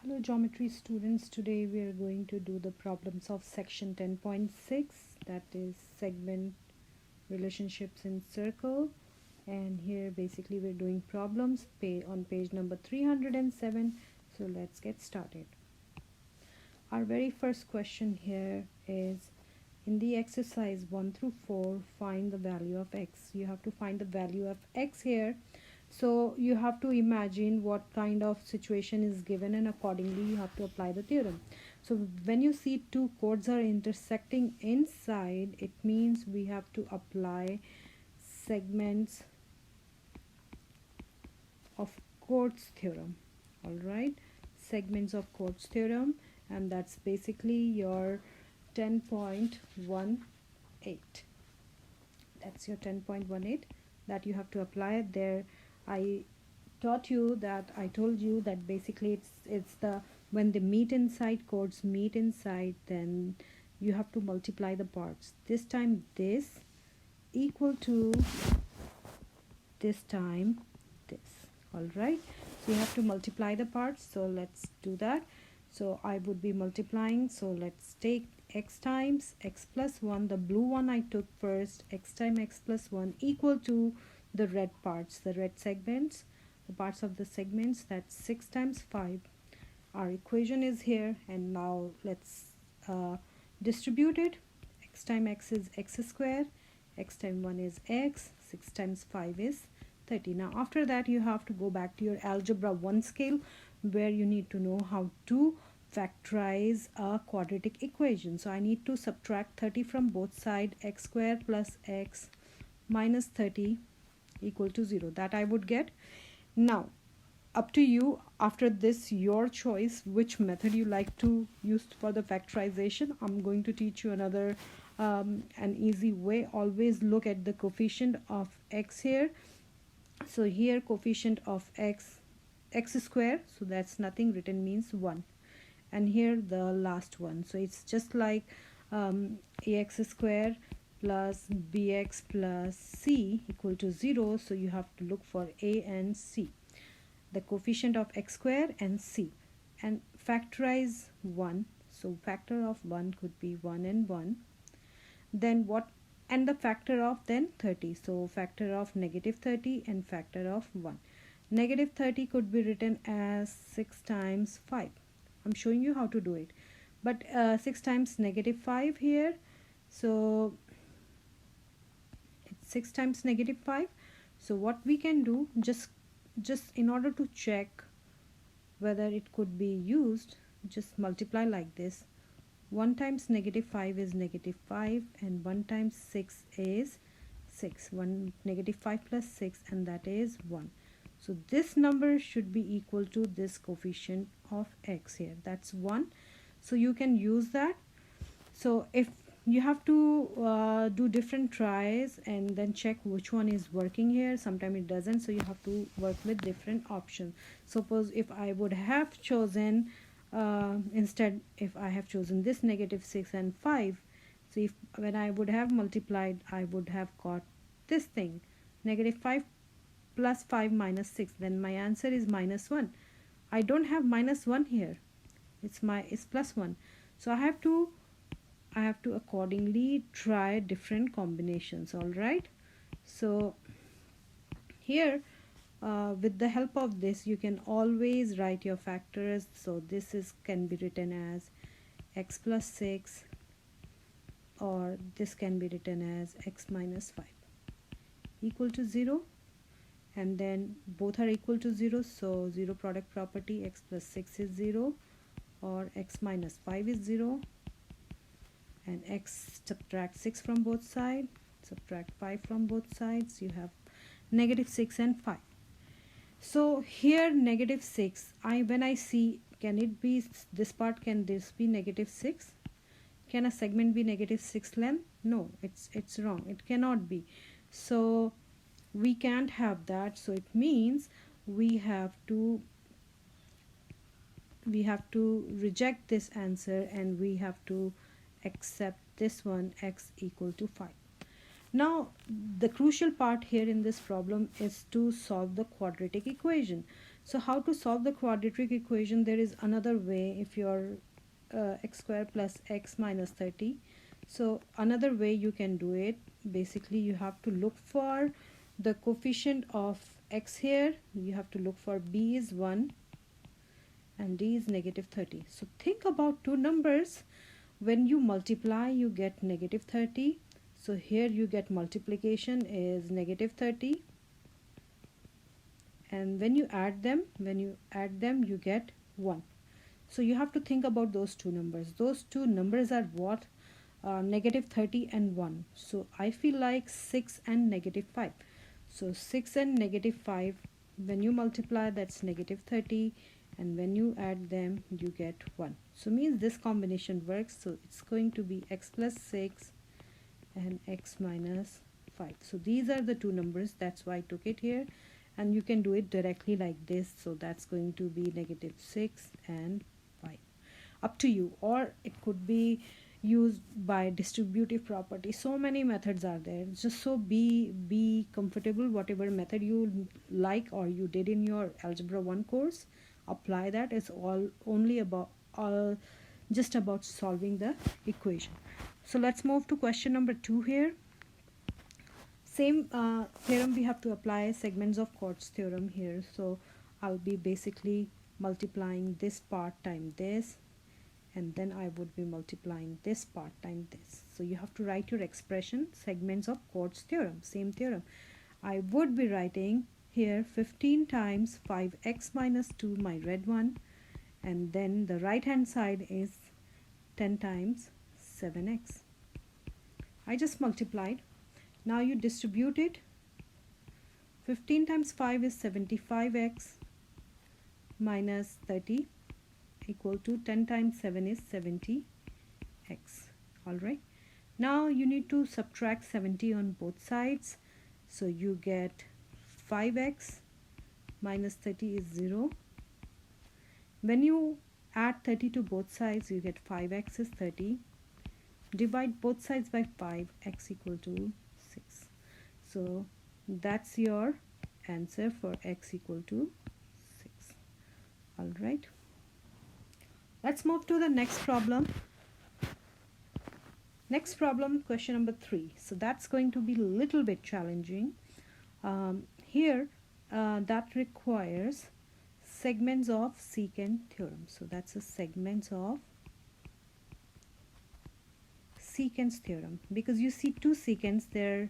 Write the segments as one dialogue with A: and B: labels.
A: Hello geometry students, today we are going to do the problems of section 10.6, that is segment relationships in circle. And here basically we're doing problems on page number 307. So let's get started. Our very first question here is, in the exercise 1 through 4, find the value of x. You have to find the value of x here. So you have to imagine what kind of situation is given, and accordingly you have to apply the theorem. So when you see two chords are intersecting inside, it means we have to apply segments of chords theorem. All right, segments of chords theorem, and that's basically your 10.18. That's your 10.18 that you have to apply there. I told you that basically it's the when they meet inside, chords meet inside, then you have to multiply the parts. This time this equal to this time this. All right, so you have to multiply the parts. So let's do that. So I would be multiplying. So let's take x times x plus 1, the blue one I took first, x times x plus 1 equal to the red parts, the red segments, the parts of the segments. That's 6 times 5. Our equation is here, and now let's distribute it. X times x is x square, x times 1 is x, 6 times 5 is 30. Now after that you have to go back to your algebra 1 scale, where you need to know how to factorize a quadratic equation. So I need to subtract 30 from both sides. X square plus x minus 30 equal to 0. That I would get. Now up to you, after this, your choice which method you like to use for the factorization. I'm going to teach you another an easy way. Always look at the coefficient of x here. So here coefficient of x square, so that's nothing, written means 1, and here the last one, so it's just like ax square plus bx plus c equal to 0. So you have to look for a and c, the coefficient of x square and c, and factorize 1. So factor of 1 could be 1 and 1. Then what? And the factor of then 30. So factor of negative 30 and factor of 1. Negative 30 could be written as 6 times 5. I'm showing you how to do it. But 6 times negative 5 here. So 6 times negative 5. So what we can do, just in order to check whether it could be used, just multiply like this. 1 times negative 5 is negative 5, and 1 times 6 is 6. 1 negative 5 plus 6, and that is 1. So this number should be equal to this coefficient of x here, that's 1. So you can use that. So if you have to do different tries and then check which one is working here. Sometimes it doesn't, so you have to work with different options. Suppose if I would have chosen instead, if I have chosen this negative 6 and 5, so if when I would have multiplied, I would have got this thing, negative 5 plus 5 minus 6, then my answer is minus 1. I don't have minus 1 here, it's plus 1. So I have to accordingly try different combinations. All right, so here with the help of this you can always write your factors. So this can be written as x plus 6, or this can be written as x minus 5 equal to 0, and then both are equal to 0, so 0 product property, x plus 6 is 0, or x minus 5 is 0, and x subtract 6 from both sides, subtract 5 from both sides, you have negative 6 and 5. So here negative 6, when I see, can it be this part, can this be negative 6? Can a segment be negative 6 length? No, it's wrong, it cannot be. So we can't have that. So it means we have to reject this answer, and we have to accept this one, x equal to 5. Now the crucial part here in this problem is to solve the quadratic equation. So how to solve the quadratic equation? There is another way. If you're x square plus x minus 30, so another way you can do it, basically you have to look for the coefficient of x here. You have to look for b is 1 and d is negative 30. So think about two numbers. When you multiply, you get negative 30. So here you get multiplication is negative 30, and when you add them, you get 1. So you have to think about those two numbers. Those two numbers are what? Negative 30 and 1. So I feel like 6 and negative 5. So 6 and negative 5, when you multiply, that's negative 30, and when you add them, you get 1. So means this combination works. So it's going to be x plus 6 and x minus 5. So these are the two numbers. That's why I took it here. And you can do it directly like this. So that's going to be negative 6 and 5. Up to you. Or it could be used by distributive property. So many methods are there. Just so be comfortable. Whatever method you like or you did in your Algebra 1 course, apply that. It's all only about just about solving the equation. So let's move to question number 2 here. Same theorem we have to apply, segments of chords theorem here. So I'll be basically multiplying this part time this, and then I would be multiplying this part time this. So you have to write your expression, segments of chords theorem, same theorem. I would be writing here 15 times 5x minus 2, my red one, and then the right hand side is 10 times 7x. I just multiplied. Now you distribute it. 15 times 5 is 75x minus 30 equal to 10 times 7 is 70x. Alright. Now you need to subtract 70 on both sides. So you get 5x minus 30 is 0. When you add 30 to both sides, you get 5x is 30. Divide both sides by 5, x equal to 6. So that's your answer for x equal to 6. Alright. Let's move to the next problem. Next problem, question number 3. So that's going to be a little bit challenging. Here that requires segments of secant theorem. So that's a segments of secants theorem, because you see two secants, they're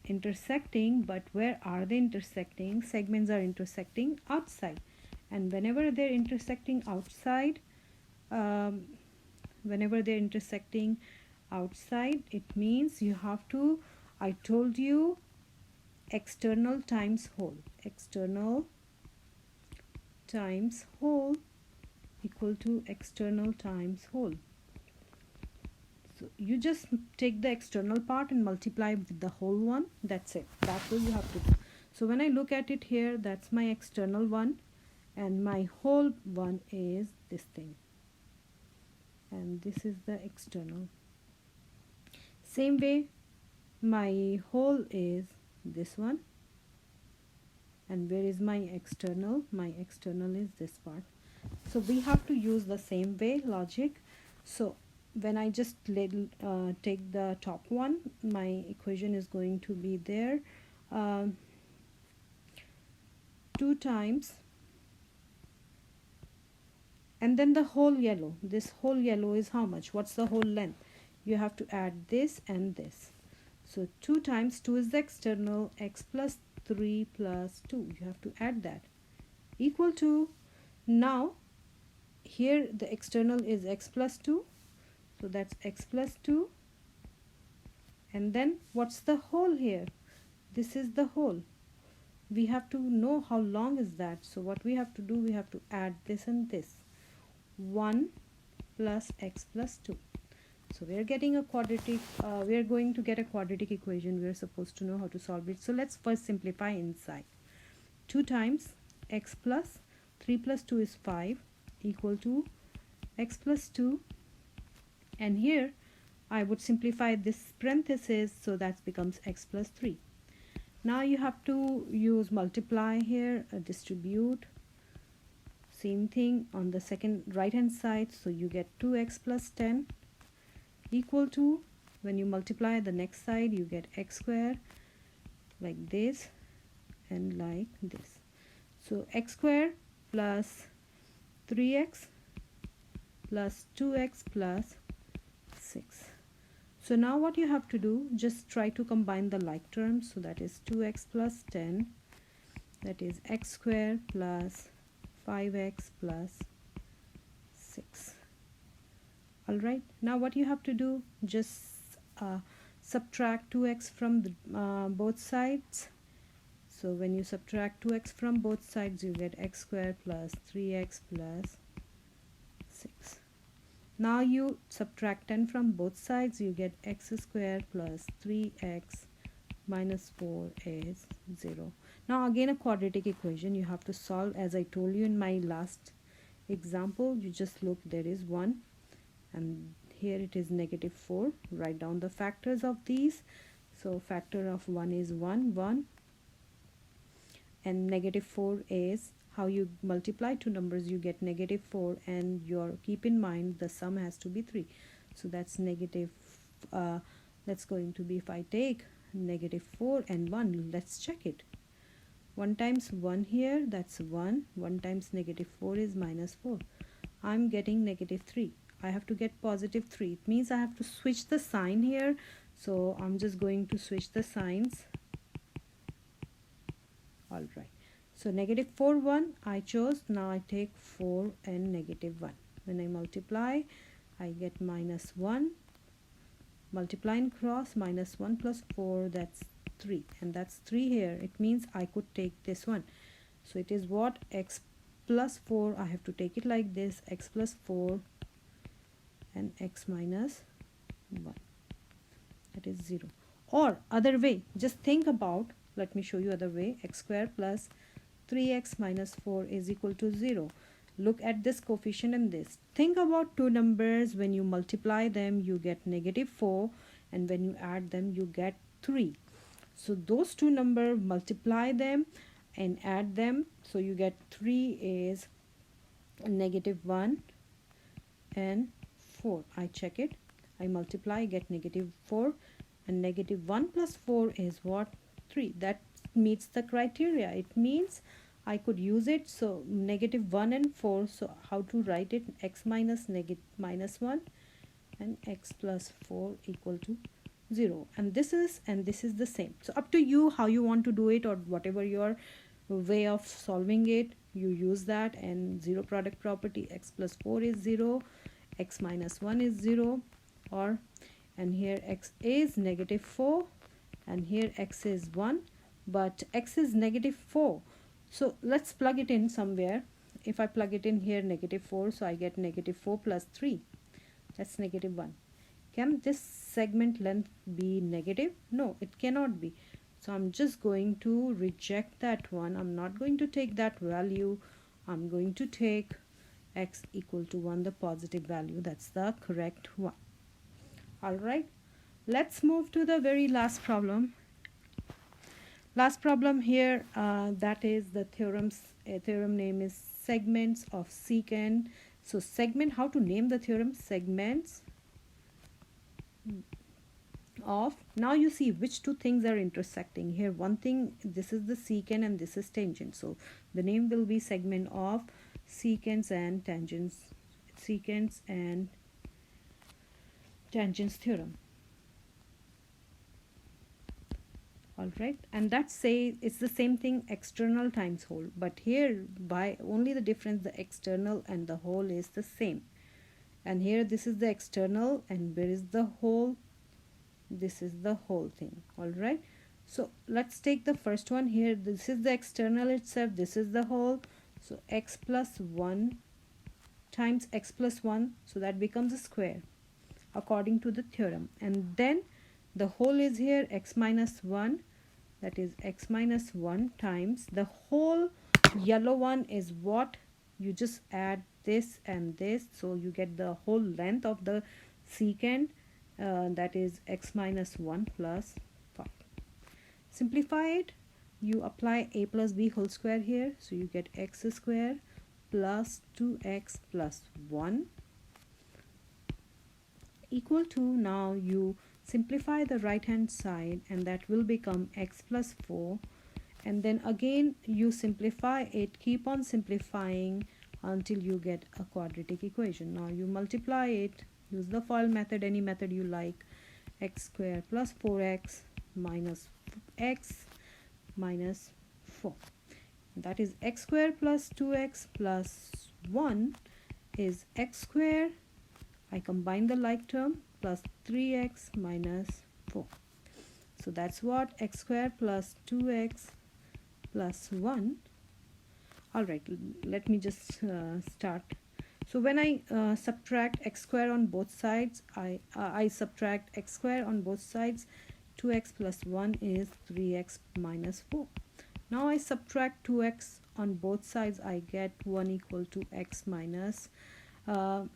A: intersecting, but where are they intersecting? Segments are intersecting outside, and whenever they're intersecting outside, it means you have to, I told you, external times whole. External times whole equal to external times whole. So you just take the external part and multiply with the whole one. That's it. That's what you have to do. So when I look at it here, that's my external one, and my whole one is this thing, and this is the external. Same way, my whole is this one, and where is my external? My external is this part. So we have to use the same way logic. So when I just take the top one, my equation is going to be there 2 times, and then the whole yellow. This whole yellow is how much? What's the whole length? You have to add this and this. So 2 times 2 is the external, x plus 3 plus 2. You have to add that equal to, now here the external is x plus 2. So that's x plus 2. And then what's the whole here? This is the whole. We have to know how long is that. So what we have to do, we have to add this and this. 1 plus x plus 2. So we are getting a quadratic, we are going to get a quadratic equation. We are supposed to know how to solve it. So let's first simplify inside. 2 times x plus 3 plus 2 is 5 equal to x plus 2. And here I would simplify this parenthesis, so that becomes x plus 3. Now you have to use multiply here, distribute, same thing on the second right hand side, so you get 2x plus 10 equal to, when you multiply the next side you get x square like this and like this. So x square plus 3x plus 2x plus 6. So now what you have to do, just try to combine the like terms. So that is 2x plus 10, that is x square plus 5x plus 6. Alright, now what you have to do, just subtract 2x from the, both sides. So when you subtract 2x from both sides you get x square plus 3x plus 6. Now you subtract 10 from both sides, you get x square plus 3x minus 4 is 0. Now again a quadratic equation you have to solve, as I told you in my last example. You just look, there is 1 and here it is negative 4. Write down the factors of these. So factor of 1 is 1 and negative 4 is, how you multiply two numbers you get negative 4, and your keep in mind the sum has to be 3. So that's negative, that's going to be, if I take negative 4 and 1, let's check it. 1 times 1 here, that's 1. 1 times negative 4 is minus 4. I'm getting negative 3. I have to get positive 3. It means I have to switch the sign here. So I'm just going to switch the signs. Alright. So negative 4, 1 I chose. Now I take 4 and negative 1. When I multiply, I get minus 1. Multiply and cross, minus 1 plus 4, that's 3. And that's 3 here. It means I could take this one. So it is what? X plus 4. I have to take it like this. X plus 4 and x minus 1. That is 0. Or other way, just think about, let me show you other way. X square plus 3x minus 4 is equal to 0. Look at this coefficient and this. Think about two numbers. When you multiply them, you get negative 4. And when you add them, you get 3. So those two numbers, multiply them and add them. So you get 3 is negative 1 and 4. I check it. I multiply, I get negative 4. And negative 1 plus 4 is what? 3. That meets the criteria. It means I could use it. So negative 1 and 4. So how to write it? X minus minus 1 and x plus 4 equal to 0. And this is the same. So up to you how you want to do it, or whatever your way of solving it, you use that. And zero product property, x plus 4 is 0, x minus 1 is 0, or and here x is negative 4 and here x is 1, but x is negative 4. So let's plug it in somewhere. If I plug it in here, negative 4, so I get negative 4 plus 3, that's negative 1. Can this segment length be negative? No, it cannot be. So I'm just going to reject that one. I'm not going to take that value. I'm going to take x equal to 1, the positive value. That's the correct one. Alright, let's move to the very last problem. Last problem here, that is the theorems. Theorem name is segments of secant. So segment, how to name the theorem? Segments of, now you see which two things are intersecting here. One thing, this is the secant and this is tangent. So the name will be segment of secants and tangents. Secants and tangents theorem. Alright, and that say it's the same thing, external times whole, but here by only the difference, the external and the whole is the same. And here this is the external and where is the whole? This is the whole thing. Alright, so let's take the first one here. This is the external itself, this is the whole. So x plus 1 times x plus 1, so that becomes a square according to the theorem. And then the whole is here, x minus 1, that is x minus 1 times the whole yellow one is what? You just add this and this, so you get the whole length of the secant, that is x minus 1 plus 5. simplify it. You apply a plus b whole square here, so you get x square plus 2x plus 1 equal to, now you simplify the right hand side and that will become x plus 4, and then again you simplify it, keep on simplifying until you get a quadratic equation. Now you multiply it, use the FOIL method, any method you like. X square plus 4x minus x minus 4, that is x square plus 2x plus 1 is x square, I combine the like term, plus 3x minus 4. So that's what x square plus 2x plus 1. Alright, let me just start. So when I subtract x square on both sides, I subtract x square on both sides. 2x plus 1 is 3x minus 4. Now I subtract 2x on both sides, I get 1 equal to x minus 4.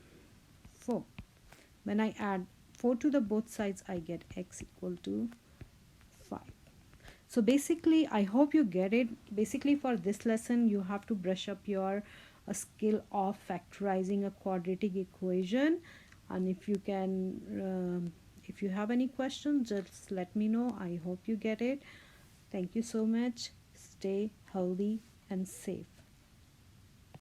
A: When I add 4 to the both sides, I get x equal to 5. So basically, I hope you get it. Basically, for this lesson, you have to brush up your skill of factorizing a quadratic equation. And if you can, if you have any questions, just let me know. I hope you get it. Thank you so much. Stay healthy and safe.